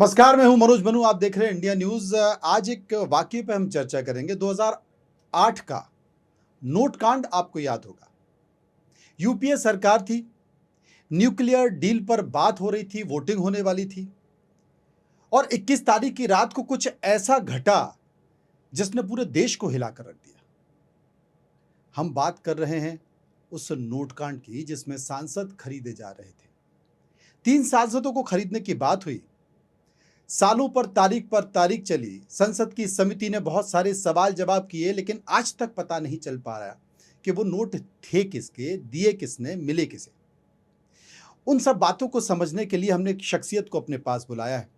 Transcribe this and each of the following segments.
नमस्कार, मैं हूं मनोज मनु। आप देख रहे हैं इंडिया न्यूज। आज एक वाकये पे हम चर्चा करेंगे। 2008 का नोट कांड आपको याद होगा। यूपीए सरकार थी, न्यूक्लियर डील पर बात हो रही थी, वोटिंग होने वाली थी और 21 तारीख की रात को कुछ ऐसा घटा जिसने पूरे देश को हिलाकर रख दिया। हम बात कर रहे हैं उस नोट कांड की जिसमें सांसद खरीदे जा रहे थे। 3 सांसदों को खरीदने की बात हुई। सालों पर तारीख चली। संसद की समिति ने बहुत सारे सवाल जवाब किए, लेकिन आज तक पता नहीं चल पा रहा कि वो नोट थे किसके, दिए किसने, मिले किसे। उन सब बातों को समझने के लिए हमने एक शख्सियत को अपने पास बुलाया है,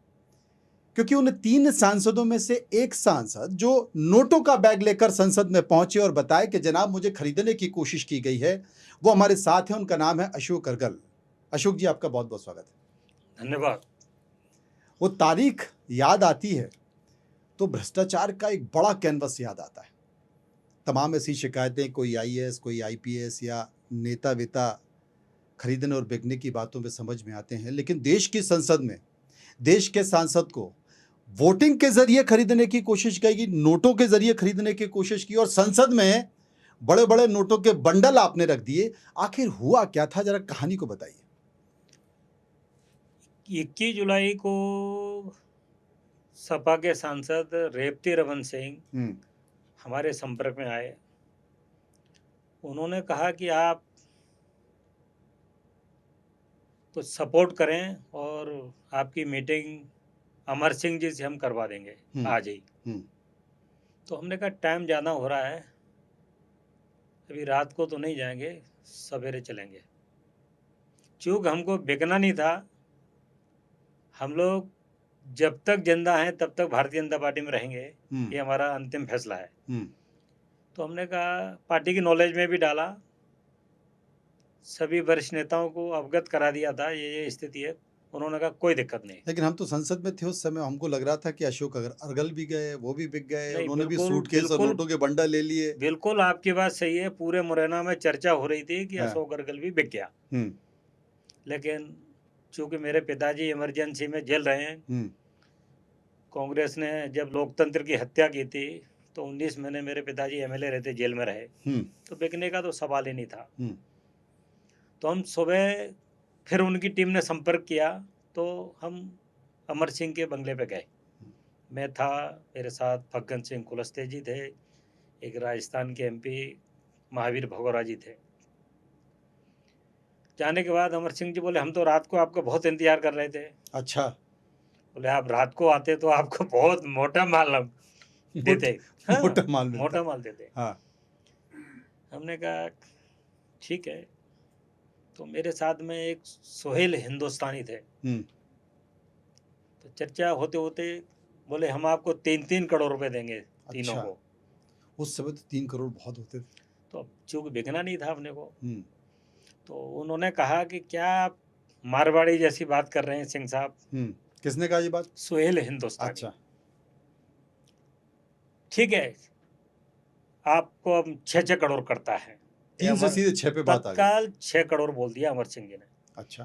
क्योंकि उन 3 सांसदों में से एक सांसद जो नोटों का बैग लेकर संसद में पहुंचे और बताए कि जनाब मुझे खरीदने की कोशिश की गई है, वो हमारे साथ हैं। उनका नाम है अशोक अरगल। अशोक जी, आपका बहुत बहुत स्वागत है। धन्यवाद। वो तारीख याद आती है तो भ्रष्टाचार का एक बड़ा कैनवस याद आता है। तमाम ऐसी शिकायतें, कोई आईएएस, कोई आईपीएस या नेता वेता खरीदने और बिकने की बातों में समझ में आते हैं, लेकिन देश की संसद में देश के सांसद को वोटिंग के जरिए खरीदने की कोशिश की, नोटों के जरिए खरीदने की कोशिश की और संसद में बड़े बड़े नोटों के बंडल आपने रख दिए। आखिर हुआ क्या था, जरा कहानी को बताइए। 21 जुलाई को सपा के सांसद रेवती रमन सिंह हमारे संपर्क में आए। उन्होंने कहा कि आप कुछ सपोर्ट करें और आपकी मीटिंग अमर सिंह जी से हम करवा देंगे आज ही। तो हमने कहा टाइम ज़्यादा हो रहा है, अभी रात को तो नहीं जाएंगे, सवेरे चलेंगे। चूँकि हमको बिकना नहीं था, हम लोग जब तक जिंदा हैं तब तक भारतीय जनता पार्टी में रहेंगे, ये हमारा अंतिम फैसला है। तो हमने कहा, पार्टी की नॉलेज में भी डाला, सभी वरिष्ठ नेताओं को अवगत करा दिया था ये स्थिति है। उन्होंने कहा कोई दिक्कत नहीं। लेकिन हम तो संसद में थे उस समय, हमको लग रहा था कि अशोक अरगल भी गए, वो भी बिक गए, उन्होंने भी सूटकेस और नोटों के बंडल ले लिए। बिल्कुल आपकी बात सही है। पूरे मुरैना में चर्चा हो रही थी कि अशोक अरगल भी बिक गया। लेकिन चूंकि मेरे पिताजी इमरजेंसी में जेल रहे हैं, कांग्रेस ने जब लोकतंत्र की हत्या की थी तो 19 महीने मेरे पिताजी एमएलए रहते, जेल में रहे, तो बिकने का तो सवाल ही नहीं था। तो हम सुबह फिर उनकी टीम ने संपर्क किया तो हम अमर सिंह के बंगले पे गए। मैं था, मेरे साथ फग्गन सिंह कुलस्ते जी थे, एक राजस्थान के एमपी महावीर भगोरा जी थे। जाने के बाद अमर सिंह जी बोले, हम तो रात को आपका बहुत इंतजार कर रहे थे। अच्छा। बोले आप रात को आते तो आपको बहुत मोटा माल देते। हाँ, मोटा माल देते। हाँ। हमने कहा ठीक है। तो मेरे साथ में एक सोहेल हिंदुस्तानी थे। तो चर्चा होते होते बोले हम आपको 3-3 करोड़ रुपए देंगे तीनों को। उस समय तो 3 करोड़ बहुत होते थे। तो चूंकि बिकना नहीं था अपने को, तो उन्होंने कहा कि क्या आप मारवाड़ी जैसी बात कर रहे हैं सिंह साहब। किसने कहा ये बात? सोहेल हिंदुस्तानी। अच्छा, ठीक है, आपको अब 6-6 करोड़ करता है। 3 से सीधे 6 पे बात आ गई। तत्काल 6 करोड़ बोल दिया अमर सिंह जी ने। अच्छा।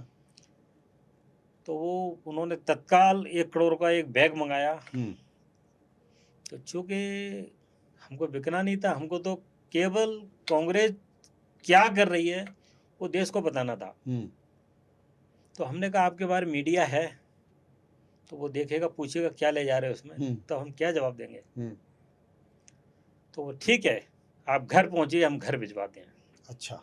तो वो उन्होंने तत्काल 1 करोड़ का एक बैग मंगाया। तो चूंकि हमको बिकना नहीं था, हमको तो केवल कांग्रेस क्या कर रही है वो देश को बताना था। तो हमने कहा आपके बारे मीडिया है तो वो देखेगा, पूछेगा क्या ले जा रहे हो उसमें, तो हम क्या जवाब देंगे। तो वो ठीक है, आप घर पहुंचिए, हम घर भिजवाते हैं। अच्छा,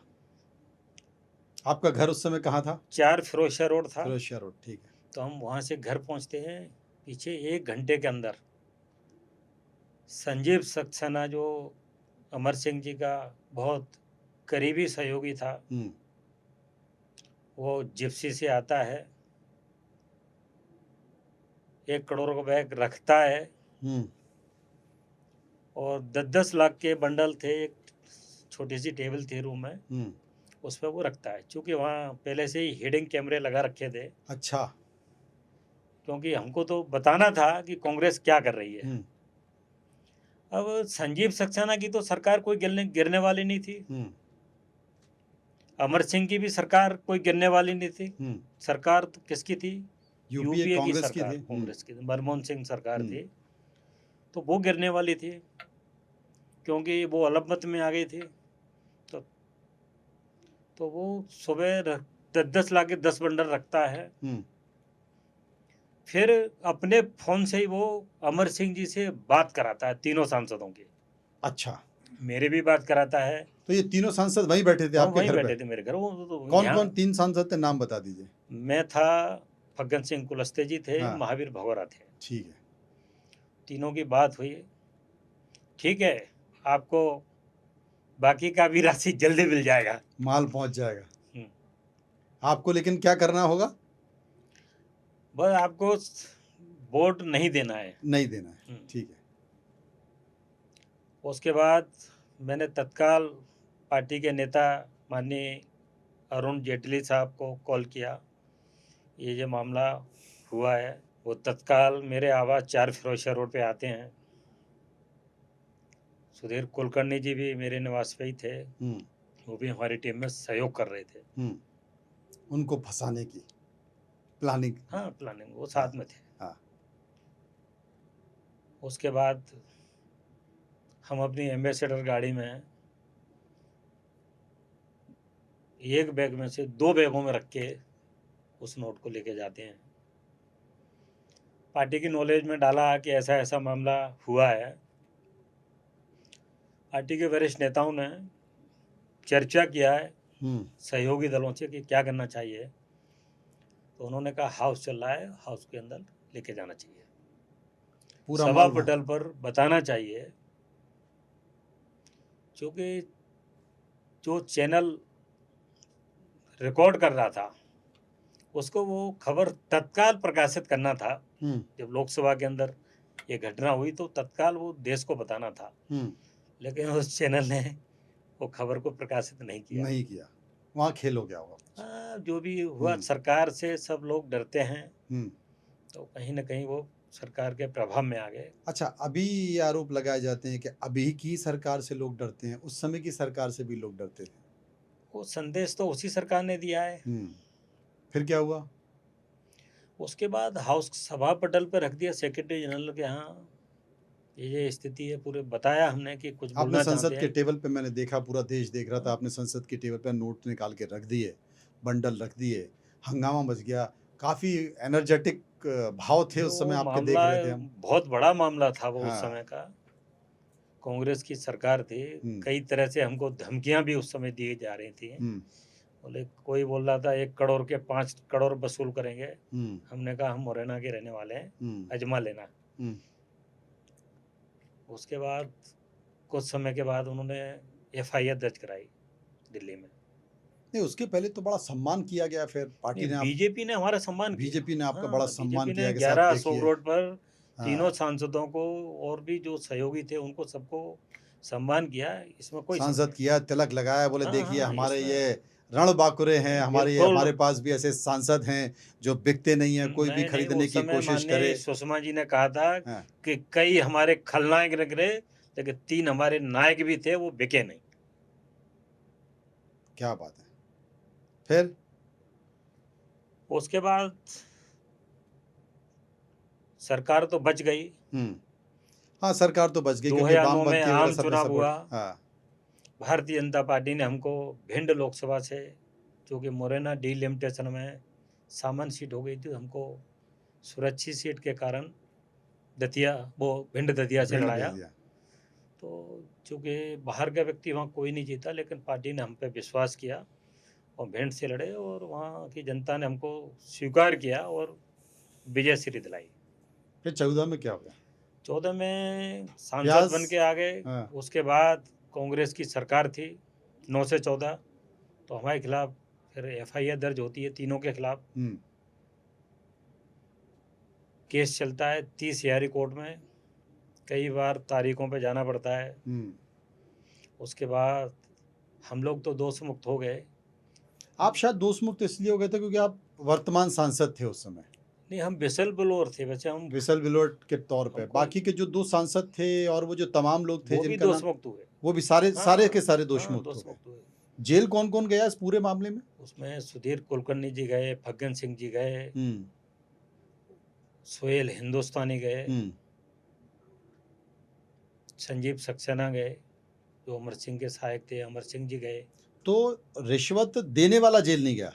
आपका घर उस समय कहाँ था? 4 फिरोजशाह रोड था। फिरोजशाह रोड, ठीक है। तो हम वहाँ से घर पहुँचते हैं। पीछे 1 घंटे के अंदर संजीव सक्सेना जो अमर सिंह जी का बहुत करीबी सहयोगी था, वो जिप्सी से आता है, 1 करोड़ का बैग रखता है और 10-10 लाख के बंडल थे। एक छोटी सी टेबल थी रूम में, उस पर वो रखता है। चूँकि वहाँ पहले से ही हिडिंग कैमरे लगा रखे थे। अच्छा। क्योंकि हमको तो बताना था कि कांग्रेस क्या कर रही है। अब संजीव सक्सेना की तो सरकार कोई गिरने वाली नहीं थी, अमर सिंह की भी सरकार कोई गिरने वाली नहीं थी। सरकार तो किसकी थी? यूपीए की कांग्रेस की सरकार, थी। कांग्रेस की मनमोहन सिंह सरकार हम्म। थी, तो वो गिरने वाली थी क्योंकि वो अल्पमत में आ गई थी। तो वो सुबह 10 ला के 10 बंडल रखता है, फिर अपने फोन से ही वो अमर सिंह जी से बात कराता है, तीनों सांसदों की। अच्छा, मेरे भी बात कराता है। तो ये तीनों सांसद वहीं बैठे थे हाँ, आपके वहीं घर पे? बैठे थे मेरे घर। वो तो कौन यहाँ कौन 3 सांसद थे, नाम बता दीजिए। मैं था, फग्गन सिंह कुलस्ते जी थे, हाँ। महावीर भगोरा थे। ठीक है। तीनों की बात हुई, ठीक है, आपको बाकी का भी राशि जल्दी मिल जाएगा, माल पहुंच जाएगा। आपको लेकिन क्या करना होगा? बस आपको वोट नहीं देना है। नहीं देना है, ठीक है। उसके बाद मैंने तत्काल पार्टी के नेता माननीय अरुण जेटली साहब को कॉल किया, ये जो मामला हुआ है। वो तत्काल मेरे आवाज़ 4 फिरोशिया रोड पे आते हैं। सुधीर कुलकर्णी जी भी मेरे निवास पे ही थे, वो भी हमारी टीम में सहयोग कर रहे थे। उनको फंसाने की प्लानिंग। हाँ, प्लानिंग, वो साथ में थे। हाँ। उसके बाद हम अपनी एम्बेसडर गाड़ी में एक बैग में से 2 बैगों में रख के उस नोट को लेके जाते हैं। पार्टी की नॉलेज में डाला कि ऐसा ऐसा मामला हुआ है। पार्टी के वरिष्ठ नेताओं ने चर्चा किया है सहयोगी दलों से कि क्या करना चाहिए, तो उन्होंने कहा हाउस चल रहा है, हाउस के अंदर लेके जाना चाहिए, पूरा सभा माल पटल पर बताना चाहिए, क्योंकि जो चैनल रिकॉर्ड कर रहा था उसको वो खबर तत्काल प्रकाशित करना था। जब लोकसभा के अंदर ये घटना हुई तो तत्काल वो देश को बताना था, लेकिन उस चैनल ने वो खबर को प्रकाशित नहीं किया। वहाँ खेल हो गया होगा। हाँ, जो भी हुआ, सरकार से सब लोग डरते हैं, तो कहीं ना कहीं वो सरकार के प्रभाव में आ गए। अच्छा, अभी ये आरोप लगाए जाते हैं कि अभी की सरकार से लोग डरते हैं, उस समय की सरकार से भी लोग डरते थे। वो संदेश तो उसी सरकार ने दिया है। फिर क्या हुआ? उसके बाद हाउस सभा पटल पर रख दिया सेक्रेटरी जनरल के यहाँ, ये स्थिति है, पूरे बताया हमने कि कुछ बोलना आपने चाहते संसद हैं। के टेबल पे, मैंने देखा, पूरा देश देख रहा था, आपने संसद के टेबल पे नोट निकाल के रख दिए, बंडल रख दिए, हंगामा मच गया, काफी एनर्जेटिक भाव थे उस समय आपके, देख रहे थे हम। बहुत बड़ा मामला था वो। उस समय का कांग्रेस की सरकार थी, कई तरह से हमको धमकियां भी उस समय दी जा रही थी। बोले, कोई बोल रहा था 1 करोड़ के 5 करोड़ वसूल करेंगे। हमने कहा हम मुरैना के रहने वाले हैं, अजमा लेना। उसके बाद कुछ समय के बाद उन्होंने FIR दर्ज कराई दिल्ली में। नहीं, उसके पहले तो बड़ा सम्मान किया गया, फिर पार्टी ने, बीजेपी ने हमारा सम्मान किया। बीजेपी ने आपका बड़ा सम्मान किया कि 11 साहब अशोक देखिए। रोड पर तीनों सांसदों को और भी जो सहयोगी थे उनको सबको सम्मान किया। इसमें कोई सांसद किया, तिलक लगाया, बोले देखिए हमारे ये रणबांकुरे हैं, हमारे पास भी ऐसे सांसद हैं जो बिकते नहीं है, कोई भी खरीदने की कोशिश करे। सुषमा जी ने कहा था कि कई हमारे खलनायक निकले, लेकिन 3 हमारे नायक भी थे, वो बिके नहीं। क्या बात है। फिर उसके बाद सरकार तो बच गई। हाँ, सरकार तो बच गई क्योंकि 2009 में आम चुनाव हुआ। भारतीय जनता पार्टी ने हमको भिंड लोकसभा से, जो कि मुरैना डिलिमिटेशन में सामान्य सीट हो गई थी, हमको सुरक्षित सीट के कारण भिंड दतिया से लड़ाया। तो चूँकि बाहर का व्यक्ति वहाँ कोई नहीं जीता, लेकिन पार्टी ने हम पे विश्वास किया और भिंड से लड़े और वहाँ की जनता ने हमको स्वीकार किया और विजय श्री दिलाई। फिर 14 में क्या हुआ? 14 में सांसद बन के आ गए। उसके बाद कांग्रेस की सरकार थी 9 से 14, तो हमारे खिलाफ फिर FIR दर्ज होती है, तीनों के खिलाफ केस चलता है 30 यारी कोर्ट में, कई बार तारीखों पे जाना पड़ता है। उसके बाद हम लोग तो दोष मुक्त हो गए। आप शायद दोष मुक्त इसलिए हो गए थे क्योंकि आप वर्तमान सांसद थे उस समय। नहीं, हम विसल ब्लोअर थे वैसे, हम विसल ब्लोअर के तौर पे। बाकी के जो 2 सांसद थे और वो जो तमाम लोग थे जिनका दोष मुक्त हुए, वो भी सारे के सारे दोष मुक्त हो गए। जेल कौन कौन गया इस पूरे मामले में? उसमें सुधीर कुलकर्णी जी गए, फग्गन सिंह जी गए, सोहेल हिंदुस्तानी गए, संजीव सक्सेना गए, जो अमर सिंह के सहायक थे, अमर सिंह जी गए। तो रिश्वत देने वाला जेल नहीं गया,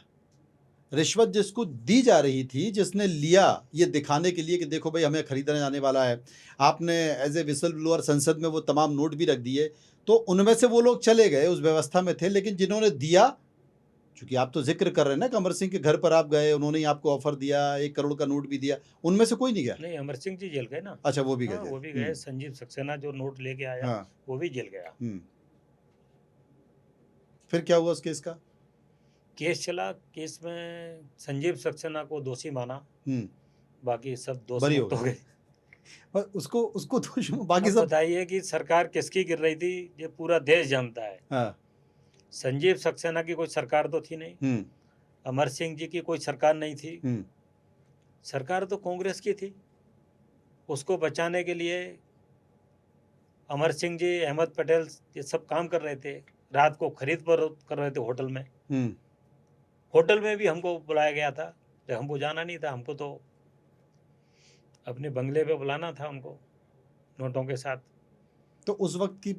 रिश्वत जिसको दी जा रही थी, जिसने लिया ये दिखाने के लिए कि देखो भाई हमें खरीदने जाने वाला है, आपने एज ए विसल ब्लोअर संसद में वो तमाम नोट भी रख दिए, तो उनमें से वो लोग चले गए, उस व्यवस्था में थे, लेकिन जिन्होंने दिया, चूंकि आप तो जिक्र कर रहे हैं ना कि अमर सिंह के घर पर आप गए, उन्होंने ही आपको ऑफर दिया, 1 करोड़ का नोट भी दिया, उनमें से कोई नहीं गया? नहीं, अमर सिंह जी जेल गए ना। अच्छा, वो भी हाँ, गए। वो भी गए। संजीव सक्सेना जो नोट लेके आया, हाँ। वो भी जेल गया। फिर क्या हुआ उस केस का? केस चला, केस में संजीव सक्सेना को दोषी माना, बाकी सब दोषी मुक्त हो गए। और उसको बाकी सब बताइए कि सरकार किसकी गिर रही थी, ये पूरा देश जानता है। हाँ। संजीव सक्सेना की कोई सरकार तो थी नहीं, अमर सिंह जी की कोई सरकार नहीं थी, सरकार तो कांग्रेस की थी। उसको बचाने के लिए अमर सिंह जी, अहमद पटेल, ये सब काम कर रहे थे, रात को खरीद पर कर रहे थे होटल में। होटल में भी हमको बुलाया गया था, तो हमको जाना नहीं था, हमको तो अपने बंगले पे बुलाना था उनको नोटों के साथ। तो उस वक्त की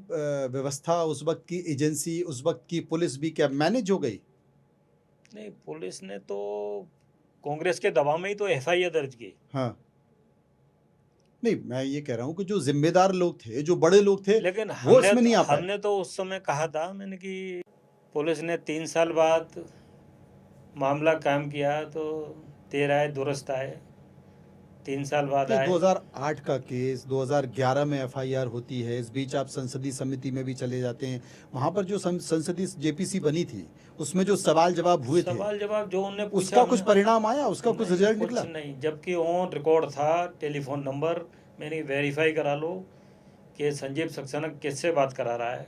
व्यवस्था, उस वक्त की एजेंसी, उस वक्त की पुलिस भी क्या मैनेज हो गई? नहीं, पुलिस ने तो कांग्रेस के दबाव में ही तो एफआईआर दर्ज की। हाँ, नहीं, मैं ये कह रहा हूँ कि जो जिम्मेदार लोग थे, जो बड़े लोग थे, लेकिन वो इसमें नहीं आ पाए। हमने तो उस समय कहा था मैंने कि पुलिस ने 3 साल बाद मामला कायम किया, तो देर आए दुरुस्त आए, 3 साल बाद आए। 2008 का केस, 2011 में एफआईआर होती है, इस बीच आप संसदीय समिति में भी चले जाते हैं, वहाँ पर जो संसदीय जेपीसी बनी थी, उसमें जो सवाल जवाब हुए थे, सवाल जवाब जो उन्होंने पूछा, उसका कुछ परिणाम आया, उसका कुछ रिजल्ट निकला? नहीं, जबकि ऑन रिकॉर्ड था, टेलीफोन नंबर मैंने वेरीफाई करा लो कि संजीव सक्सेना किससे बात करा रहा है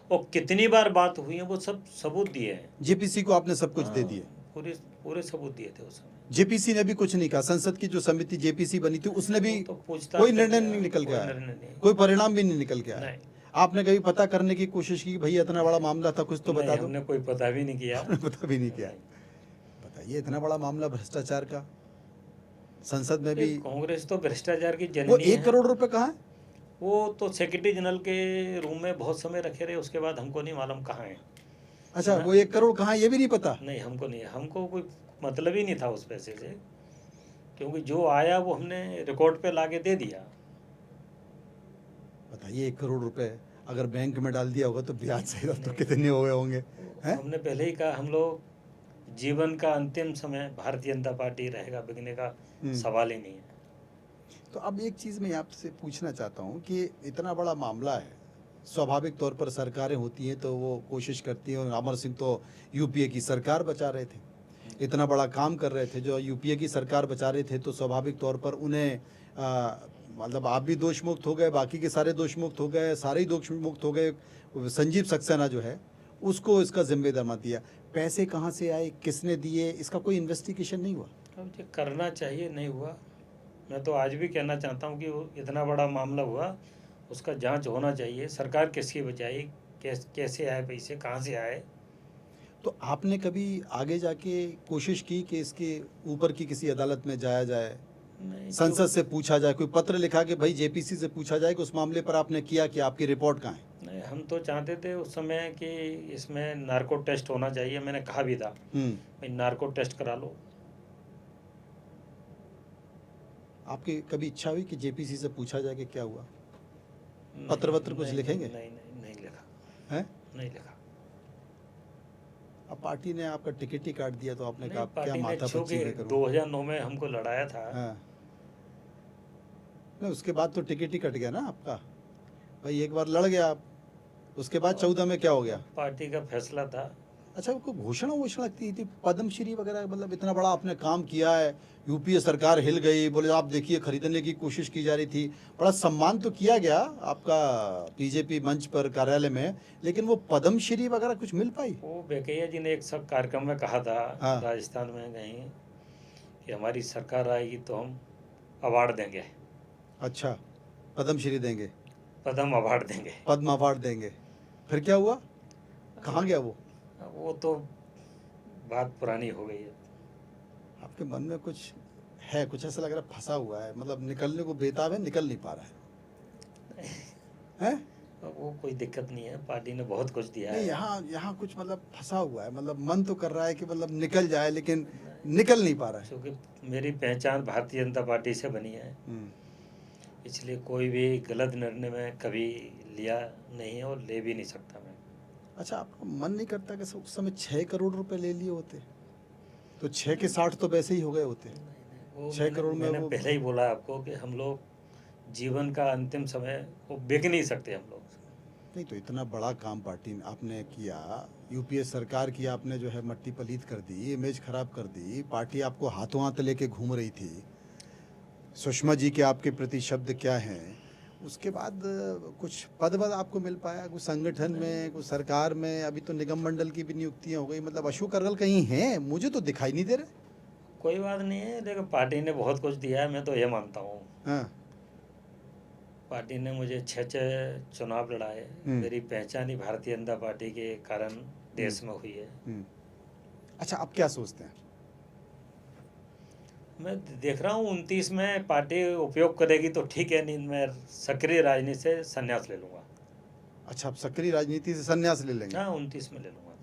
और कितनी बार बात हुई है, वो सब सबूत दिए हैं। जेपीसी को आपने सब कुछ दे दिए? पूरे सबूत दिए थे उस समय। जेपीसी ने भी कुछ नहीं कहा? संसद की जो समिति जेपीसी बनी थी, उसने भी तो कोई निर्णय नहीं निकल के आया, कोई परिणाम भी नहीं निकल के आया? आपने कभी पता करने की कोशिश की, भैया इतना बड़ा मामला था, कुछ तो बता दो? हमने कोई पता भी नहीं किया। पता भी नहीं किया। बताइए, इतना बड़ा मामला भ्रष्टाचार का, संसद में भी कांग्रेस तो भ्रष्टाचार की जननी वो है। 1 करोड़ रुपए कहाँ है? वो तो सेक्रेटरी जनरल के रूम में बहुत समय रखे रहे, उसके बाद हमको नहीं मालूम कहाँ है। अच्छा, वो 1 करोड़ कहाँ है ये भी नहीं पता? नहीं, हमको नहीं, हमको कोई मतलब ही नहीं था उस पैसे से, क्योंकि जो आया वो हमने रिकॉर्ड पे लाके दे दिया। बताइए, 1 करोड़ रुपए अगर बैंक में डाल दिया होगा तो ब्याज सहित तो कितने हुए होंगे? हमने पहले ही कहा, हम लोग जीवन का अंतिम समय भारतीय जनता पार्टी रहेगा, बिकने का सवाल ही नहीं है। तो अब एक चीज़ मैं आपसे पूछना चाहता हूँ कि इतना बड़ा मामला है, स्वाभाविक तौर पर सरकारें होती हैं तो वो कोशिश करती हैं, और अमर सिंह तो यूपीए की सरकार बचा रहे थे, इतना बड़ा काम कर रहे थे, जो यूपीए की सरकार बचा रहे थे, तो स्वाभाविक तौर पर उन्हें मतलब आप भी दोष मुक्त हो गए, बाकी के सारे दोष मुक्त हो गए, सारे ही दोष मुक्त हो गए, संजीव सक्सेना जो है उसको इसका जिम्मेदार मत दिया। पैसे कहाँ से आए, किसने दिए, इसका कोई इन्वेस्टिगेशन नहीं हुआ? अब ये करना चाहिए, नहीं हुआ। मैं तो आज भी कहना चाहता हूँ कि इतना बड़ा मामला हुआ, उसका जांच होना चाहिए। सरकार किसकी बचाई, कैसे आए पैसे, कहाँ से आए? तो आपने कभी आगे जाके कोशिश की कि इसके ऊपर की किसी अदालत में जाया जाए, संसद से पूछा जाए, कोई पत्र लिखा कि भाई जेपीसी से पूछा जाए कि उस मामले पर आपने किया कि आपकी रिपोर्ट कहाँ है? नहीं, हम तो चाहते थे उस समय कि इसमें नार्को टेस्ट होना चाहिए, मैंने कहा भी था भाई नार्को टेस्ट करा लो। आपकी कभी इच्छा हुई कि जेपीसी से पूछा जाए कि क्या हुआ? पत्र वत्र कुछ लिखेंगे? नहीं लिखा है, नहीं लिखा। अब पार्टी ने आपका टिकट ही काट दिया तो आपने कहा क्या माथा पच्ची में करूं? 2009 में हमको लड़ाया था। हाँ, नहीं, उसके बाद तो टिकट ही कट गया ना आपका भाई, एक बार लड़ गया आप, उसके बाद 14 में क्या हो गया? पार्टी का फैसला था। अच्छा, कोई घोषणा की थी पद्मश्री वगैरह, मतलब इतना बड़ा आपने काम किया है, यूपीए सरकार हिल गई, बोले आप देखिए खरीदने की कोशिश की जा रही थी, बड़ा सम्मान तो किया गया आपका बीजेपी मंच पर, कार्यालय में, लेकिन वो पद्मश्री वगैरह कुछ मिल पाई? वो बेकैया जी ने एक सब कार्यक्रम में कहा था, हाँ। राजस्थान में कहीं, कि हमारी सरकार आएगी तो हम अवार्ड देंगे। अच्छा, पद्मश्री देंगे? पद्म अवार्ड देंगे। पद्म अवार्ड देंगे। फिर क्या हुआ, कहाँ गया वो? वो तो बात पुरानी हो गई है। आपके मन में कुछ है कुछ ऐसा लग रहा है फंसा हुआ है, मतलब निकलने को बेताब है, निकल नहीं पा रहा है? वो कोई दिक्कत नहीं है, पार्टी ने बहुत कुछ दिया नहीं, है। यहाँ कुछ मतलब फंसा हुआ है, मतलब मन तो कर रहा है कि मतलब निकल जाए, लेकिन निकल नहीं पा रहा है। क्योंकि मेरी पहचान भारतीय जनता पार्टी से बनी है, इसलिए कोई भी गलत निर्णय में कभी लिया नहीं है और ले भी नहीं सकता मैं। अच्छा, आपका मन नहीं करता कि उस समय 6 करोड़ रुपए ले लिए होते तो 6 के 60 तो वैसे ही हो गए होते। 6 करोड़ में मैंने वो पहले ही बोला आपको कि हम लोग जीवन का अंतिम समय वो बिक नहीं सकते हम लोग। नहीं, तो इतना बड़ा काम पार्टी ने आपने किया, यूपीए सरकार की आपने जो है मट्टी पलीत कर दी, इमेज खराब कर दी, पार्टी आपको हाथों हाथ लेके घूम रही थी, सुषमा जी के आपके प्रति शब्द क्या हैं, उसके बाद कुछ पद आपको मिल पाया कुछ संगठन में, कुछ सरकार में? अभी तो निगम मंडल की भी नियुक्तियां हो गई, मतलब अशोक अरगल कहीं हैं? मुझे तो दिखाई नहीं दे रहे। कोई बात नहीं है, लेकिन पार्टी ने बहुत कुछ दिया है, मैं तो ये मानता हूँ। हाँ। पार्टी ने मुझे 6 चुनाव लड़ाए, मेरी पहचान ही भारतीय जनता पार्टी के कारण देश में हुई है। अच्छा, आप क्या सोचते हैं? मैं देख रहा हूँ 29 में पार्टी उपयोग करेगी तो ठीक है, नहीं मैं सक्रिय राजनीति से संन्यास ले लूँगा। अच्छा, आप सक्रिय राजनीति से संन्यास ले लेंगे? हाँ, 29 में ले लूँगा।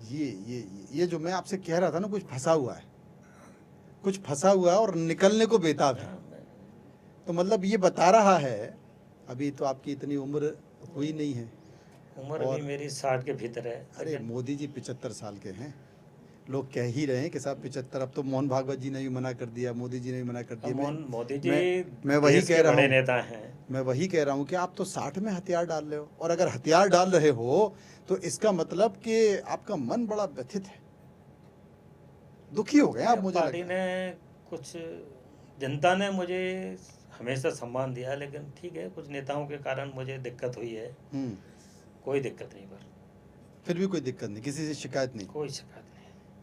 ये जो मैं आपसे कह रहा था ना, कुछ फंसा हुआ है, कुछ फंसा हुआ है और निकलने को बेताब है। तो मतलब ये बता रहा है, अभी तो आपकी इतनी उम्र हुई नहीं है, उम्र भी मेरी 60 के भीतर है। अरे मोदी जी 75 साल के हैं, लोग कह ही रहे हैं कि साहब 75। अब तो मोहन भागवत जी ने भी मना कर दिया, मोदी जी ने भी मना कर दिया। मोदी जी मैं वही कह रहा हूँ, नेता हैं। मैं वही कह रहा हूँ कि आप तो 60 में हथियार डाल रहे हो, और अगर हथियार डाल रहे हो तो इसका मतलब कि आपका मन बड़ा व्यथित है, दुखी हो गए आप। मुझे पार्टी ने कुछ, जनता ने मुझे हमेशा सम्मान दिया, लेकिन ठीक है, कुछ नेताओं के कारण मुझे दिक्कत हुई है। कोई दिक्कत नहीं, पर फिर भी कोई दिक्कत नहीं, किसी से शिकायत नहीं? कोई शिकायत नहीं।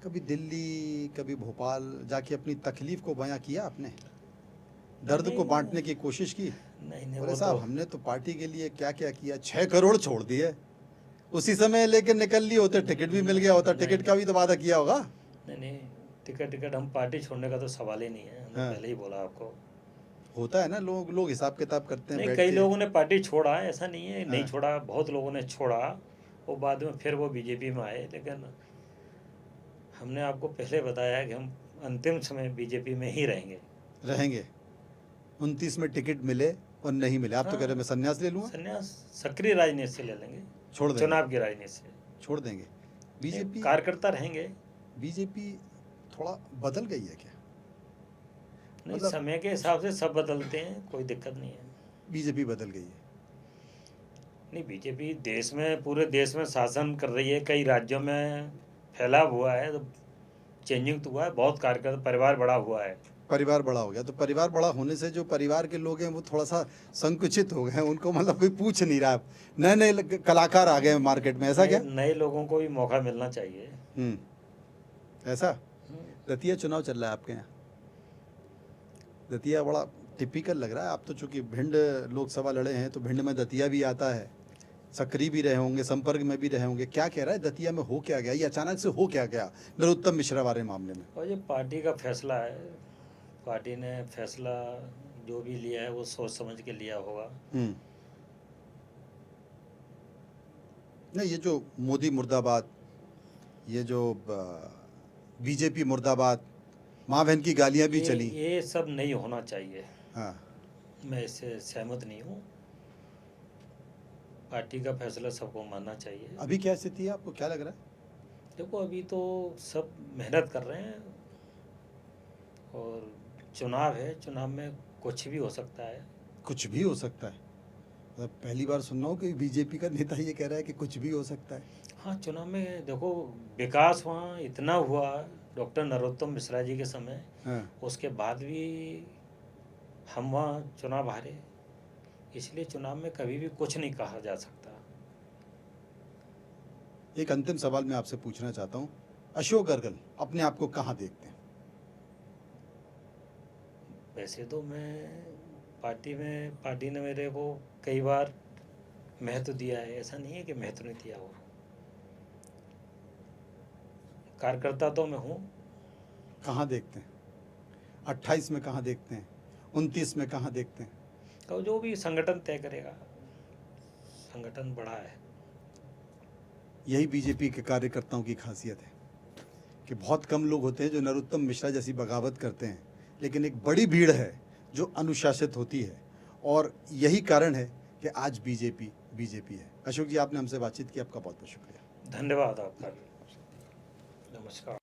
कभी दिल्ली, कभी भोपाल जाके अपनी तकलीफ को बयां किया आपने? दर्द को बांटने की कोशिश की? नहीं, बोले साहब हमने तो पार्टी के लिए क्या क्या किया, 6 करोड़ छोड़ दिए, उसी समय लेके निकल लिए होते, टिकट भी मिल गया होता, टिकट का भी तो वादा किया होगा। नहीं, टिकट हम पार्टी छोड़ने का तो सवाल ही नहीं है। हाँ। पहले ही बोला आपको, होता है ना, लोग हिसाब किताब करते हैं। नहीं, कई लोगों ने पार्टी छोड़ा, ऐसा नहीं है नहीं हाँ। छोड़ा, बहुत लोगों ने छोड़ा, वो बाद में फिर वो बीजेपी में आए। लेकिन हमने आपको पहले बताया कि हम अंतिम समय बीजेपी में ही रहेंगे। 29 में टिकट मिले और नहीं मिले, आप तो कह रहे मैं संन्यास ले लूंगा। संन्यास सक्रिय राजनीति से ले लेंगे, छोड़ देंगे, चुनाव की राजनीति से छोड़ देंगे। बीजेपी कार्यकर्ता रहेंगे। बीजेपी थोड़ा बदल गई है क्या? नहीं, समय के हिसाब से सब बदलते हैं, कोई दिक्कत नहीं है। बीजेपी बदल गई है? नहीं, बीजेपी देश में, पूरे देश में शासन कर रही है, कई राज्यों में फैलाव हुआ है, तो चेंजिंग तो हुआ है, बहुत कार्यकर्ता, परिवार बड़ा हुआ है। परिवार बड़ा हो गया, तो परिवार बड़ा होने से जो परिवार के लोग हैं वो थोड़ा सा संकुचित हो गए, उनको मतलब कोई पूछ नहीं रहा। नए नए कलाकार आ गए मार्केट में, ऐसा क्या? नए लोगों को भी मौका मिलना चाहिए। ऐसा? दतिया चुनाव चल रहा है आपके यहाँ, दतिया बड़ा टिपिकल लग रहा है। आप तो चूंकि भिंड लोकसभा लड़े हैं, तो भिंड में दतिया भी आता है, सक्रिय भी रहे होंगे, संपर्क में भी रहे होंगे। क्या कह रहा है दतिया में हो क्या गया, ये अचानक से हो क्या गया नरोत्तम मिश्रा वाले मामले में? और ये पार्टी का फैसला है, पार्टी ने फैसला जो भी लिया है वो सोच समझ के लिया होगा। नहीं, ये जो मोदी मुर्दाबाद, ये जो बीजेपी मुर्दाबाद, माँ बहन की गालियां भी चली, ये सब नहीं होना चाहिए। हाँ, मैं इससे सहमत नहीं हूँ। पार्टी का फैसला सबको मानना चाहिए। अभी क्या स्थिति है, आपको क्या लग रहा है? देखो, अभी तो सब मेहनत कर रहे हैं, और चुनाव है, चुनाव में कुछ भी हो सकता है। कुछ भी हो सकता है? मतलब पहली बार सुन रहा हूँ कि बीजेपी का नेता ये कह रहा है कि कुछ भी हो सकता है। हाँ, चुनाव में देखो, विकास वहाँ इतना हुआ डॉक्टर नरोत्तम मिश्रा जी के समय। हाँ। उसके बाद भी हम वहाँ चुनाव हारे, इसलिए चुनाव में कभी भी कुछ नहीं कहा जा सकता। एक अंतिम सवाल मैं आपसे पूछना चाहता हूँ, अशोक अरगल अपने आप को कहाँ देखते हैं? वैसे तो मैं पार्टी ने मेरे को कई बार महत्व दिया है, ऐसा नहीं है कि महत्व नहीं दिया हो। कार्यकर्ता तो मैं हूँ। कहाँ देखते हैं? 28 में कहाँ देखते हैं, 29 में कहाँ देखते हैं? तो जो भी संगठन तय करेगा, संगठन बड़ा है। यही बीजेपी के कार्यकर्ताओं की खासियत है कि बहुत कम लोग होते हैं जो नरोत्तम मिश्रा जैसी बगावत करते हैं, लेकिन एक बड़ी भीड़ है जो अनुशासित होती है, और यही कारण है कि आज बीजेपी बीजेपी है। अशोक जी, आपने हमसे बातचीत की, आपका बहुत बहुत शुक्रिया। धन्यवाद आपका भी। नमस्कार।